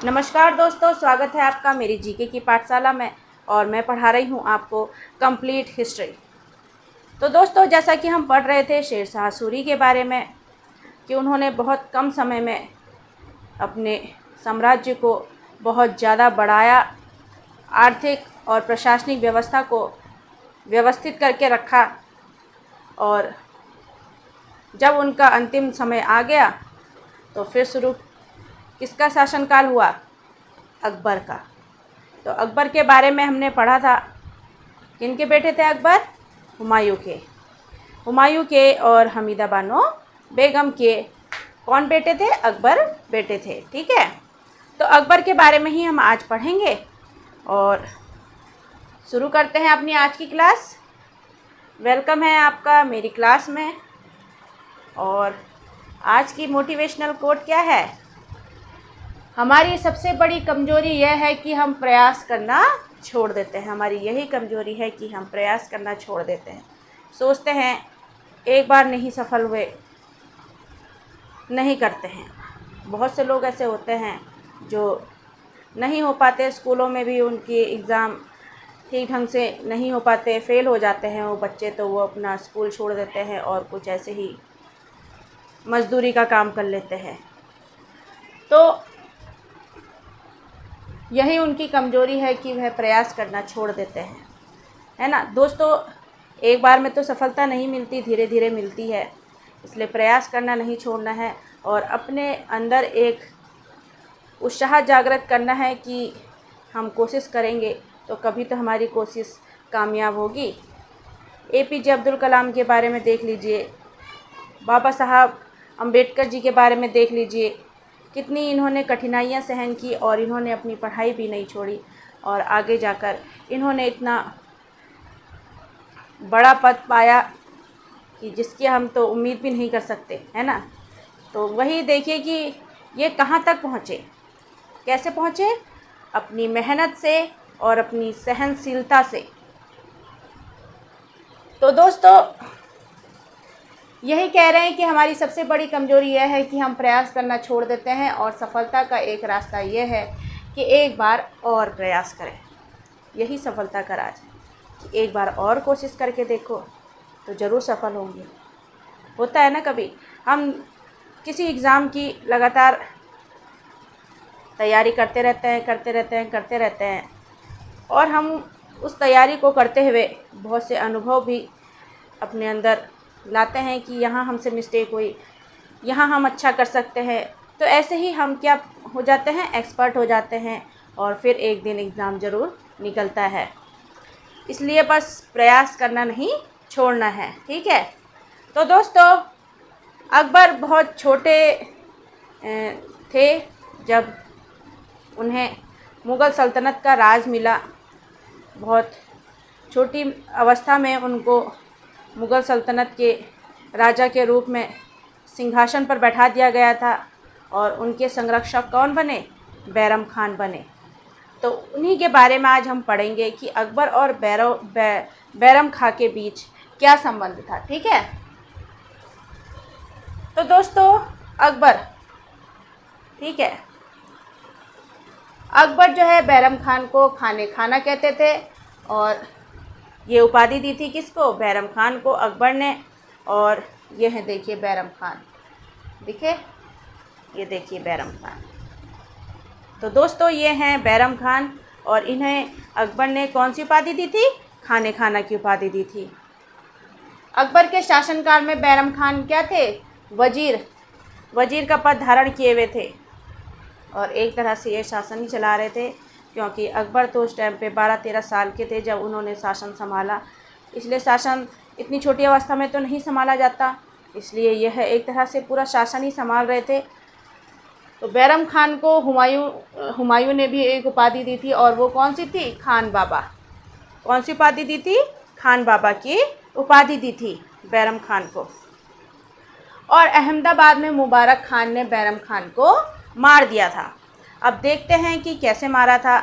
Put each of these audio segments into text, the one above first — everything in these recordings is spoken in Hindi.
नमस्कार दोस्तों, स्वागत है आपका मेरी जीके की पाठशाला में। और मैं पढ़ा रही हूँ आपको कंप्लीट हिस्ट्री। तो दोस्तों, जैसा कि हम पढ़ रहे थे शेरशाह सूरी के बारे में कि उन्होंने बहुत कम समय में अपने साम्राज्य को बहुत ज़्यादा बढ़ाया, आर्थिक और प्रशासनिक व्यवस्था को व्यवस्थित करके रखा। और जब उनका अंतिम समय आ गया तो फिर शुरू किसका शासनकाल हुआ? अकबर का। तो अकबर के बारे में हमने पढ़ा था। किनके बेटे थे अकबर? हुमायूं के और हमीदा बानो बेगम के कौन बेटे थे? अकबर बेटे थे। ठीक है, तो अकबर के बारे में ही हम आज पढ़ेंगे और शुरू करते हैं अपनी आज की क्लास। वेलकम है आपका मेरी क्लास में। और आज की मोटिवेशनल कोट क्या है? हमारी सबसे बड़ी कमज़ोरी यह है कि हम प्रयास करना छोड़ देते हैं। हमारी यही कमज़ोरी है कि हम प्रयास करना छोड़ देते हैं। सोचते हैं एक बार नहीं सफल हुए, नहीं करते हैं। बहुत से लोग ऐसे होते हैं जो नहीं हो पाते, स्कूलों में भी उनकी एग्ज़ाम ठीक ढंग से नहीं हो पाते, फेल हो जाते हैं वो बच्चे, तो वो अपना स्कूल छोड़ देते हैं और कुछ ऐसे ही मज़दूरी का काम कर लेते हैं। तो यही उनकी कमज़ोरी है कि वह प्रयास करना छोड़ देते हैं, है ना दोस्तों। एक बार में तो सफलता नहीं मिलती, धीरे धीरे मिलती है। इसलिए प्रयास करना नहीं छोड़ना है और अपने अंदर एक उत्साह जागृत करना है कि हम कोशिश करेंगे तो कभी तो हमारी कोशिश कामयाब होगी। APJ अब्दुल कलाम के बारे में देख लीजिए, बाबा साहब अम्बेडकर जी के बारे में देख लीजिए, कितनी इन्होंने कठिनाइयाँ सहन की और इन्होंने अपनी पढ़ाई भी नहीं छोड़ी और आगे जाकर इन्होंने इतना बड़ा पद पाया कि जिसकी हम तो उम्मीद भी नहीं कर सकते, है ना। तो वही देखिए कि ये कहाँ तक पहुँचे, कैसे पहुँचे? अपनी मेहनत से और अपनी सहनशीलता से। तो दोस्तों, यही कह रहे हैं कि हमारी सबसे बड़ी कमज़ोरी यह है कि हम प्रयास करना छोड़ देते हैं और सफलता का एक रास्ता यह है कि एक बार और प्रयास करें। यही सफलता का राज है कि एक बार और कोशिश करके देखो तो ज़रूर सफल होंगे। होता है ना, कभी हम किसी एग्ज़ाम की लगातार तैयारी करते रहते हैं और हम उस तैयारी को करते हुए बहुत से अनुभव भी अपने अंदर लाते हैं कि यहाँ हमसे मिस्टेक हुई, यहाँ हम अच्छा कर सकते हैं। तो ऐसे ही हम क्या हो जाते हैं? एक्सपर्ट हो जाते हैं और फिर एक दिन एग्ज़ाम ज़रूर निकलता है। इसलिए बस प्रयास करना नहीं छोड़ना है, ठीक है। तो दोस्तों, अकबर बहुत छोटे थे जब उन्हें मुग़ल सल्तनत का राज मिला। बहुत छोटी अवस्था में उनको मुग़ल सल्तनत के राजा के रूप में सिंहासन पर बैठा दिया गया था और उनके संरक्षक कौन बने? बैरम खान बने। तो उन्हीं के बारे में आज हम पढ़ेंगे कि अकबर और बैरम खां के बीच क्या संबंध था, ठीक है। तो दोस्तों, अकबर, ठीक है, अकबर जो है बैरम खान को खाने खाना कहते थे और ये उपाधि दी थी किसको? बैरम खान को, अकबर ने। और ये है, देखिए बैरम खान, दिखे, ये देखिए बैरम खान। तो दोस्तों, ये हैं बैरम खान और इन्हें अकबर ने कौन सी उपाधि दी थी? खाने खाना की उपाधि दी थी। अकबर के शासनकाल में बैरम खान क्या थे? वजीर का पद धारण किए हुए थे और एक तरह से ये शासन ही चला रहे थे, क्योंकि अकबर तो उस टाइम पे 12-13 साल के थे जब उन्होंने शासन संभाला। इसलिए शासन इतनी छोटी अवस्था में तो नहीं संभाला जाता, इसलिए यह एक तरह से पूरा शासन ही संभाल रहे थे। तो बैरम खान को हुमायूं ने भी एक उपाधि दी थी और वो कौन सी थी? खान बाबा। कौन सी उपाधि दी थी? खान बाबा की उपाधि दी थी बैरम खान को। और अहमदाबाद में मुबारक खान ने बैरम खान को मार दिया था। अब देखते हैं कि कैसे मारा था,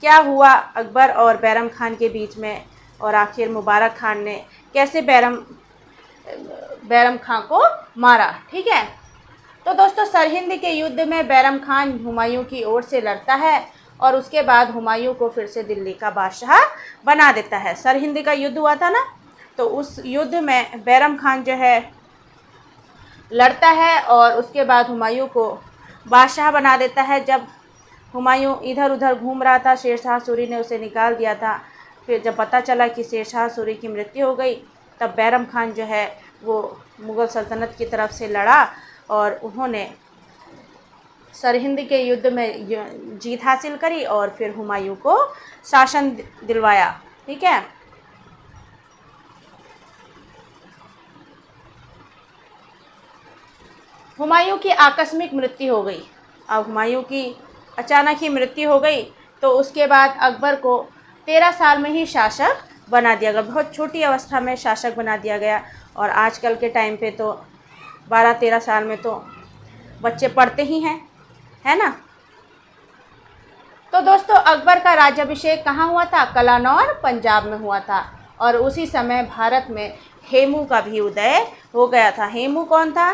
क्या हुआ अकबर और बैरम खान के बीच में, और आखिर मुबारक खान ने कैसे बैरम खान को मारा, ठीक है। तो दोस्तों सरहिंद के युद्ध में बैरम खान हुमायूं की ओर से लड़ता है और उसके बाद हुमायूं को फिर से दिल्ली का बादशाह बना देता है। सरहिंद का युद्ध हुआ था ना, तो उस युद्ध में बैरम खान जो है लड़ता है और उसके बाद हुमायूं को बादशाह बना देता है। जब हुमायूं इधर उधर घूम रहा था, शेरशाह सूरी ने उसे निकाल दिया था। फिर जब पता चला कि शेरशाह सूरी की मृत्यु हो गई, तब बैरम खान जो है वो मुग़ल सल्तनत की तरफ से लड़ा और उन्होंने सरहिंद के युद्ध में जीत हासिल करी और फिर हुमायूं को शासन दिलवाया। ठीक है। हुमायूं की आकस्मिक मृत्यु हो गई। अब हुमायूं की अचानक ही मृत्यु हो गई, तो उसके बाद अकबर को 13 साल में ही शासक बना दिया गया। बहुत छोटी अवस्था में शासक बना दिया गया। और आजकल के टाइम पे तो 12-13 साल में तो बच्चे पढ़ते ही हैं, है ना। तो दोस्तों अकबर का राज्याभिषेक कहाँ हुआ था? कलानौर, पंजाब में हुआ था। और उसी समय भारत में हेमू का भी उदय हो गया था। हेमू कौन था?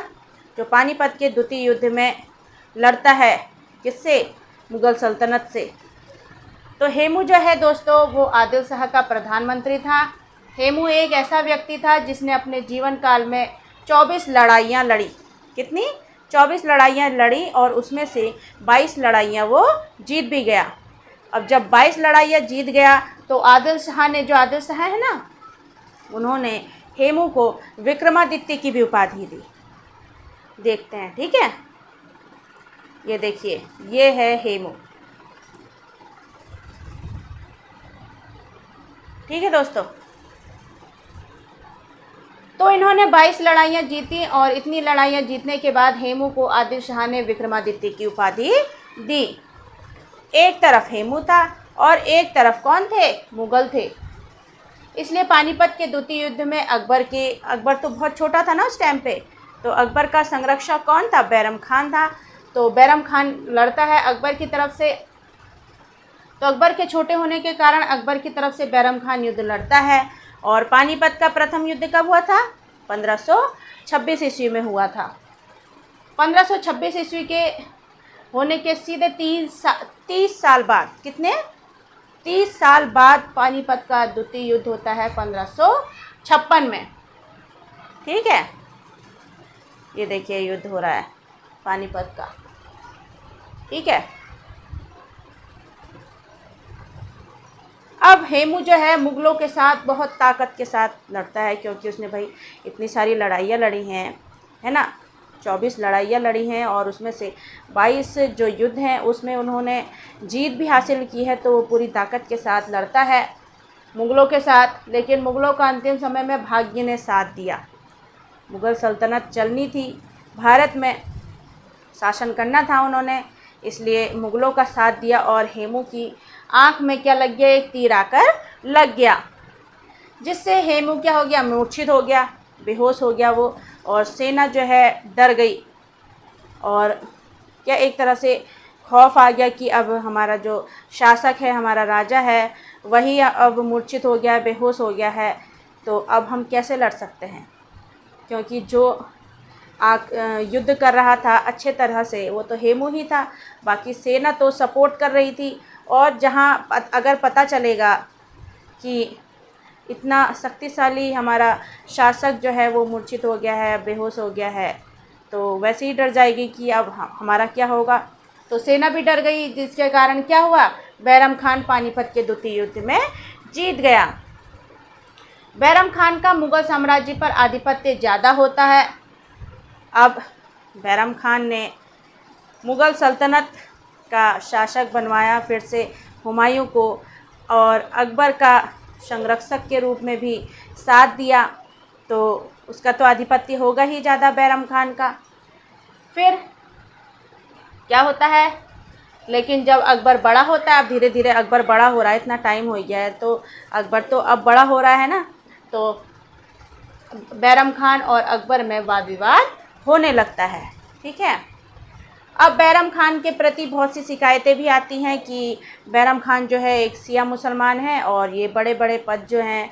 जो पानीपत के द्वितीय युद्ध में लड़ता है, किससे? मुग़ल सल्तनत से। तो हेमू जो है दोस्तों वो आदिल शाह का प्रधानमंत्री था। हेमू एक ऐसा व्यक्ति था जिसने अपने जीवन काल में 24 लड़ाइयाँ लड़ी। कितनी? 24 लड़ाइयाँ लड़ी और उसमें से 22 लड़ाइयाँ वो जीत भी गया। अब जब 22 लड़ाइयाँ जीत गया तो आदिल शाह ने, जो आदिल शाह है ना, उन्होंने हेमू को विक्रमादित्य की भी उपाधि दी। देखते हैं, ठीक है। ये देखिए, ये है हेमू। ठीक है दोस्तों। तो इन्होंने 22 लड़ाइयाँ जीती और इतनी लड़ाइयाँ जीतने के बाद हेमू को आदिल शाह ने विक्रमादित्य की उपाधि दी। एक तरफ हेमू था और एक तरफ कौन थे? मुग़ल थे। इसलिए पानीपत के द्वितीय युद्ध में अकबर तो बहुत छोटा था ना उस टाइम पे, तो अकबर का संरक्षक कौन था? बैरम खान था। तो बैरम खान लड़ता है अकबर की तरफ से। तो अकबर के छोटे होने के कारण अकबर की तरफ से बैरम खान युद्ध लड़ता है। और पानीपत का प्रथम युद्ध कब हुआ था? 1526 ईस्वी में हुआ था। 1526 ईस्वी के होने के सीधे 30 साल बाद, कितने? 30 साल बाद पानीपत का द्वितीय युद्ध होता है 1556 में। ठीक है। ये देखिए युद्ध हो रहा है पानीपत का। ठीक है। अब हेमू जो है मुग़लों के साथ बहुत ताकत के साथ लड़ता है, क्योंकि उसने भाई इतनी सारी लड़ाइयाँ लड़ी हैं, है ना। 24 लड़ाइयाँ लड़ी हैं और उसमें से 22 जो युद्ध हैं उसमें उन्होंने जीत भी हासिल की है। तो वो पूरी ताकत के साथ लड़ता है मुग़लों के साथ। लेकिन मुग़लों का अंतिम समय में भाग्य ने साथ दिया। मुग़ल सल्तनत चलनी थी, भारत में शासन करना था उन्होंने, इसलिए मुग़लों का साथ दिया। और हेमू की आँख में क्या लग गया? एक तीर आकर लग गया, जिससे हेमू क्या हो गया? मूर्छित हो गया, बेहोश हो गया वो। और सेना जो है डर गई और क्या एक तरह से खौफ आ गया कि अब हमारा जो शासक है, हमारा राजा है, वही अब मूर्छित हो गया, बेहोश हो गया है। तो अब हम कैसे लड़ सकते हैं? क्योंकि जो युद्ध कर रहा था अच्छे तरह से वो तो हेमू ही था, बाकी सेना तो सपोर्ट कर रही थी। और जहाँ अगर पता चलेगा कि इतना शक्तिशाली हमारा शासक जो है वो मूर्छित हो गया है, बेहोश हो गया है, तो वैसे ही डर जाएगी कि अब हमारा क्या होगा। तो सेना भी डर गई, जिसके कारण क्या हुआ? बैरम खान पानीपत के द्वितीय युद्ध में जीत गया। बैरम खान का मुग़ल साम्राज्य पर आधिपत्य ज़्यादा होता है। अब बैरम खान ने मुग़ल सल्तनत का शासक बनवाया फिर से हुमायूं को, और अकबर का संरक्षक के रूप में भी साथ दिया। तो उसका तो आधिपत्य होगा ही ज़्यादा बैरम खान का। फिर क्या होता है? लेकिन जब अकबर बड़ा होता है, अब धीरे धीरे अकबर बड़ा हो रहा है, इतना टाइम हो गया है, तो अकबर तो अब बड़ा हो रहा है ना, तो बैरम खान और अकबर में वाद विवाद होने लगता है। ठीक है। अब बैरम खान के प्रति बहुत सी शिकायतें भी आती हैं कि बैरम खान जो है एक शिया मुसलमान है और ये बड़े बड़े पद जो हैं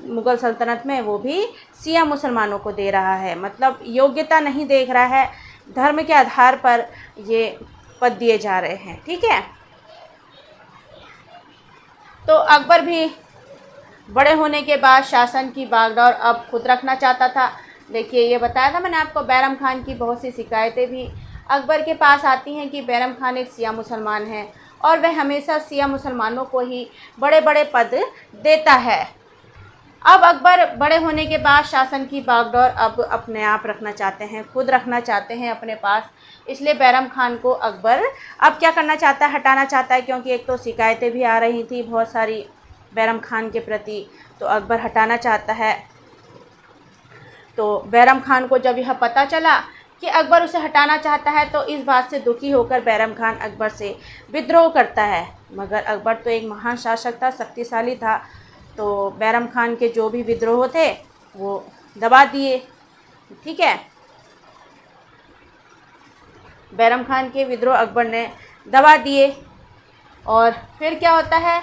मुग़ल सल्तनत में वो भी शिया मुसलमानों को दे रहा है, मतलब योग्यता नहीं देख रहा है। धर्म के आधार पर ये पद दिए जा रहे हैं। ठीक है, तो अकबर भी बड़े होने के बाद शासन की बागडोर अब खुद रखना चाहता था। देखिए, ये बताया था मैंने आपको, बैरम खान की बहुत सी शिकायतें भी अकबर के पास आती हैं कि बैरम खान एक शिया मुसलमान है और वह हमेशा शिया मुसलमानों को ही बड़े बड़े पद देता है। अब अकबर बड़े होने के बाद शासन की बागडोर अब अपने आप रखना चाहते हैं, खुद रखना चाहते हैं अपने पास। इसलिए बैरम खान को अकबर अब क्या करना चाहता है, हटाना चाहता है, क्योंकि एक तो शिकायतें भी आ रही थी बहुत सारी बैरम खान के प्रति, तो अकबर हटाना चाहता है। तो बैरम खान को जब यह पता चला कि अकबर उसे हटाना चाहता है तो इस बात से दुखी होकर बैरम खान अकबर से विद्रोह करता है। मगर अकबर तो एक महान शासक था, शक्तिशाली था, तो बैरम खान के जो भी विद्रोह थे वो दबा दिए। ठीक है, बैरम खान के विद्रोह अकबर ने दबा दिए। और फिर क्या होता है,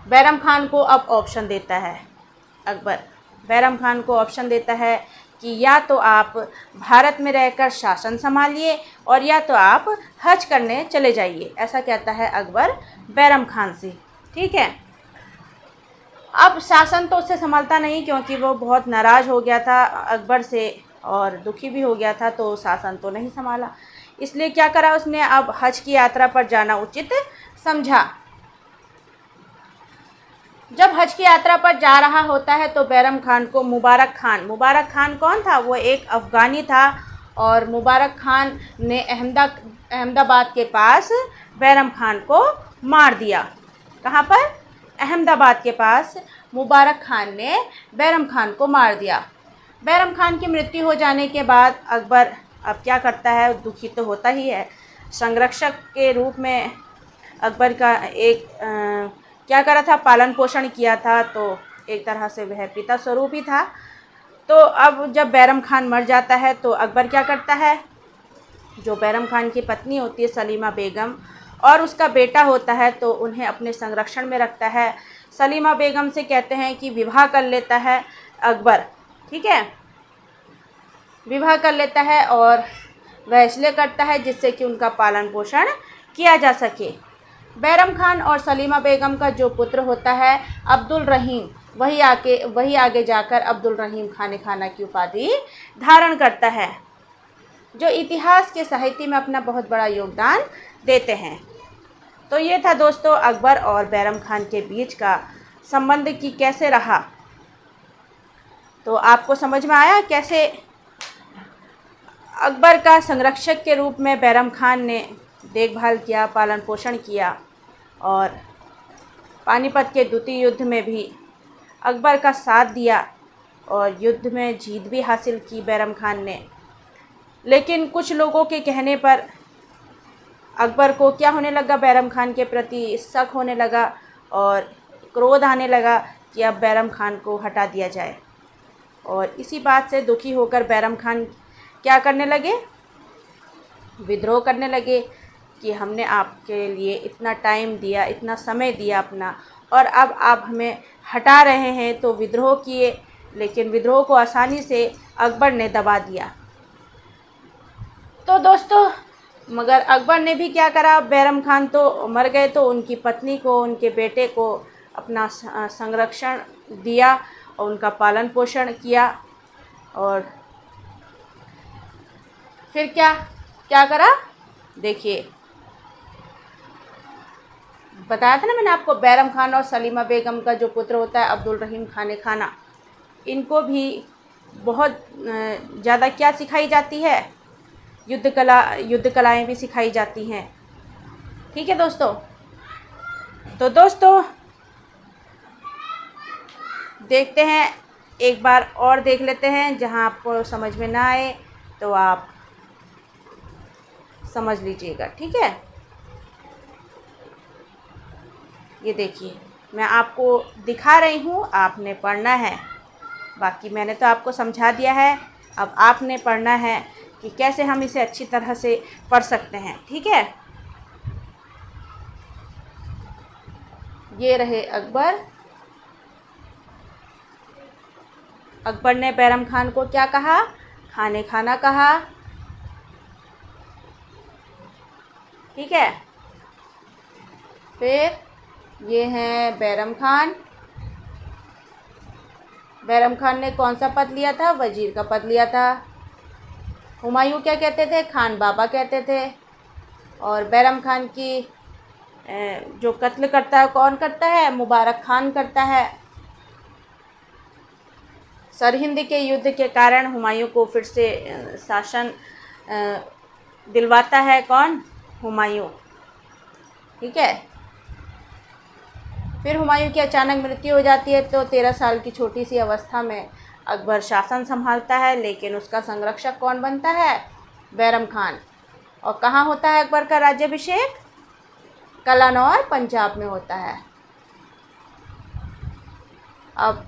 बैरम खान को अब ऑप्शन देता है अकबर, बैरम खान को ऑप्शन देता है कि या तो आप भारत में रहकर शासन संभालिए और या तो आप हज करने चले जाइए, ऐसा कहता है अकबर बैरम खान से। ठीक है, अब शासन तो उससे संभालता नहीं क्योंकि वो बहुत नाराज़ हो गया था अकबर से और दुखी भी हो गया था, तो शासन तो नहीं संभाला। इसलिए क्या करा उसने, अब हज की यात्रा पर जाना उचित समझा। जब हज की यात्रा पर जा रहा होता है तो बैरम खान को मुबारक खान कौन था, वो एक अफ़गानी था, और मुबारक खान ने अहमदाबाद के पास बैरम खान को मार दिया। कहाँ पर, अहमदाबाद के पास मुबारक खान ने बैरम खान को मार दिया। बैरम खान की मृत्यु हो जाने के बाद अकबर अब क्या करता है, दुखी तो होता ही है। संरक्षक के रूप में अकबर का एक क्या करा था, पालन पोषण किया था, तो एक तरह से वह पिता स्वरूप ही था। तो अब जब बैरम खान मर जाता है तो अकबर क्या करता है, जो बैरम खान की पत्नी होती है सलीमा बेगम और उसका बेटा होता है, तो उन्हें अपने संरक्षण में रखता है। सलीमा बेगम से कहते हैं कि विवाह कर लेता है अकबर। ठीक है, विवाह कर लेता है और वह इसलिए करता है जिससे कि उनका पालन पोषण किया जा सके। बैरम खान और सलीमा बेगम का जो पुत्र होता है अब्दुल रहीम, वही आगे जाकर अब्दुल रहीम खाने खाना की उपाधि धारण करता है, जो इतिहास के साहित्य में अपना बहुत बड़ा योगदान देते हैं। तो ये था दोस्तों अकबर और बैरम खान के बीच का संबंध कि कैसे रहा। तो आपको समझ में आया कैसे अकबर का संरक्षक के रूप में बैरम खान ने देखभाल किया, पालन पोषण किया, और पानीपत के द्वितीय युद्ध में भी अकबर का साथ दिया और युद्ध में जीत भी हासिल की बैरम खान ने। लेकिन कुछ लोगों के कहने पर अकबर को क्या होने लगा, बैरम खान के प्रति शक होने लगा और क्रोध आने लगा कि अब बैरम खान को हटा दिया जाए। और इसी बात से दुखी होकर बैरम खान क्या करने लगे, विद्रोह करने लगे कि हमने आपके लिए इतना टाइम दिया, इतना समय दिया अपना, और अब आप हमें हटा रहे हैं। तो विद्रोह किए, लेकिन विद्रोह को आसानी से अकबर ने दबा दिया। तो दोस्तों, मगर अकबर ने भी क्या करा, बैरम खान तो मर गए तो उनकी पत्नी को, उनके बेटे को अपना संरक्षण दिया और उनका पालन पोषण किया। और फिर क्या क्या करा, देखिए बताया था ना मैंने आपको, बैरम खान और सलीमा बेगम का जो पुत्र होता है अब्दुल रहीम खाने खाना, इनको भी बहुत ज़्यादा क्या सिखाई जाती है, युद्ध कलाएँ भी सिखाई जाती हैं। ठीक है दोस्तों, तो दोस्तों देखते हैं, एक बार और देख लेते हैं, जहां आपको समझ में ना आए तो आप समझ लीजिएगा। ठीक है, ये देखिए मैं आपको दिखा रही हूँ, आपने पढ़ना है। बाकी मैंने तो आपको समझा दिया है, अब आपने पढ़ना है कि कैसे हम इसे अच्छी तरह से पढ़ सकते हैं। ठीक है, ये रहे अकबर। अकबर ने बैरम खान को क्या कहा, खाने खाना कहा, ठीक है। फिर ये हैं बैरम खान। बैरम खान ने कौन सा पद लिया था? वजीर का पद लिया था। हुमायूं क्या कहते थे? खान बाबा कहते थे। और बैरम खान की जो कत्ल करता है कौन करता है? मुबारक खान करता है। सरहिंद के युद्ध के कारण हुमायूं को फिर से शासन दिलवाता है कौन? हुमायूं। ठीक है। फिर हुमायूं की अचानक मृत्यु हो जाती है, तो 13 साल की छोटी सी अवस्था में अकबर शासन संभालता है, लेकिन उसका संरक्षक कौन बनता है? बैरम खान। और कहाँ होता है अकबर का राज्याभिषेक? कलानौर, पंजाब में होता है। अब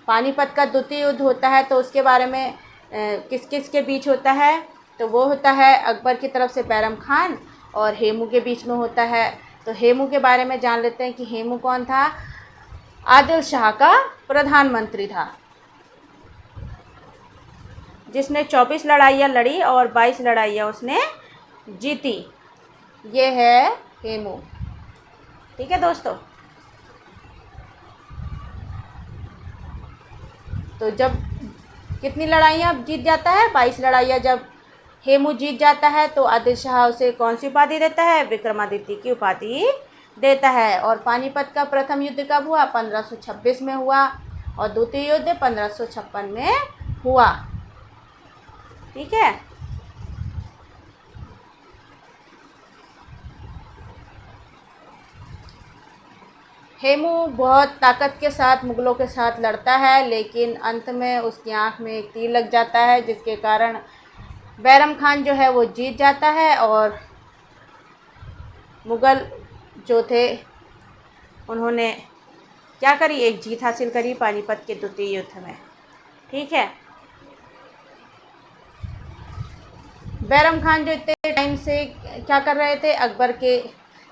पानीपत का द्वितीय युद्ध होता है, तो उसके बारे में किस किस के बीच होता है? तो वो होता है अकबर की तरफ से बैरम खान और हेमू के बीच में होता है। तो हेमू के बारे में जान लेते हैं कि हेमू कौन था? आदिल शाह का प्रधानमंत्री था, जिसने 24 लड़ाइयाँ लड़ी और 22 लड़ाइयाँ उसने जीती। ये है हेमू। ठीक है दोस्तों। तो जब कितनी लड़ाइयाँ जीत जाता है? 22 लड़ाइयाँ जब हेमू जीत जाता है, तो आदिल शाह उसे कौन सी उपाधि देता है? विक्रमादित्य की उपाधि देता है। और पानीपत का प्रथम युद्ध कब हुआ? 1526 में हुआ। और द्वितीय युद्ध 1556 में हुआ। ठीक है। हेमू बहुत ताकत के साथ मुग़लों के साथ लड़ता है, लेकिन अंत में उसकी आंख में एक तीर लग जाता है, जिसके कारण बैरम खान जो है वो जीत जाता है। और मुग़ल जो थे उन्होंने क्या करी? एक जीत हासिल करी पानीपत के द्वितीय युद्ध में। ठीक है। बैरम खान जो इतने टाइम से क्या कर रहे थे? अकबर के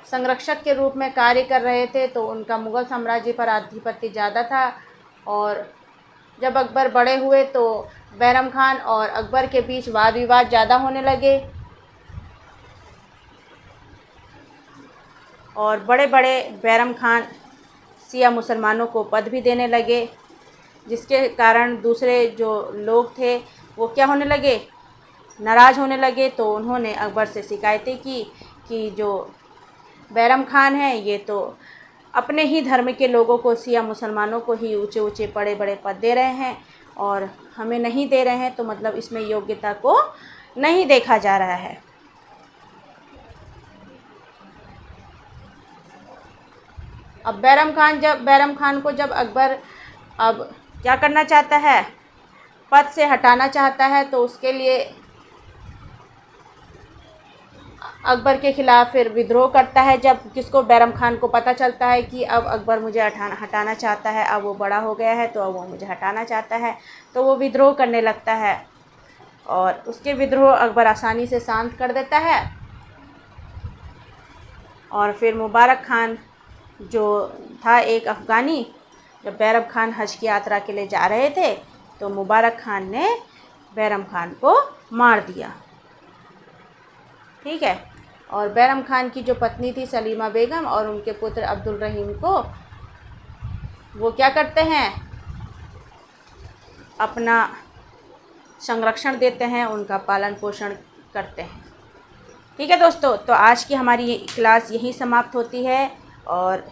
संरक्षक के रूप में कार्य कर रहे थे, तो उनका मुग़ल साम्राज्य पर आधिपत्य ज़्यादा था। और जब अकबर बड़े हुए, तो बैरम खान और अकबर के बीच वाद विवाद ज़्यादा होने लगे, और बड़े बड़े बैरम खान शिया मुसलमानों को पद भी देने लगे, जिसके कारण दूसरे जो लोग थे वो क्या होने लगे? नाराज़ होने लगे। तो उन्होंने अकबर से शिकायतें की कि जो बैरम खान है ये तो अपने ही धर्म के लोगों को, शिया मुसलमानों को ही ऊंचे ऊंचे बड़े बड़े पद दे रहे हैं और हमें नहीं दे रहे हैं, तो मतलब इसमें योग्यता को नहीं देखा जा रहा है। अब बैरम खान को जब अकबर अब क्या करना चाहता है? पद से हटाना चाहता है, तो उसके लिए अकबर के ख़िलाफ़ फिर विद्रोह करता है। जब किसको? बैरम खान को पता चलता है कि अब अकबर मुझे हटाना चाहता है, अब वो बड़ा हो गया है, तो अब वो मुझे हटाना चाहता है, तो वो विद्रोह करने लगता है। और उसके विद्रोह अकबर आसानी से शांत कर देता है। और फिर मुबारक खान जो था एक अफ़गानी, जब बैरम खान हज की यात्रा के लिए जा रहे थे, तो मुबारक खान ने बैरम खान को मार दिया। ठीक है। और बैरम खान की जो पत्नी थी सलीमा बेगम और उनके पुत्र अब्दुल रहीम को वो क्या करते हैं? अपना संरक्षण देते हैं, उनका पालन पोषण करते हैं। ठीक है दोस्तों, तो आज की हमारी क्लास यहीं समाप्त होती है, और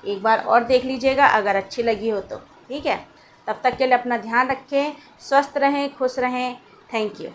एक बार और देख लीजिएगा अगर अच्छी लगी हो तो। ठीक है। तब तक के लिए अपना ध्यान रखें, स्वस्थ रहें, खुश रहें। Thank you.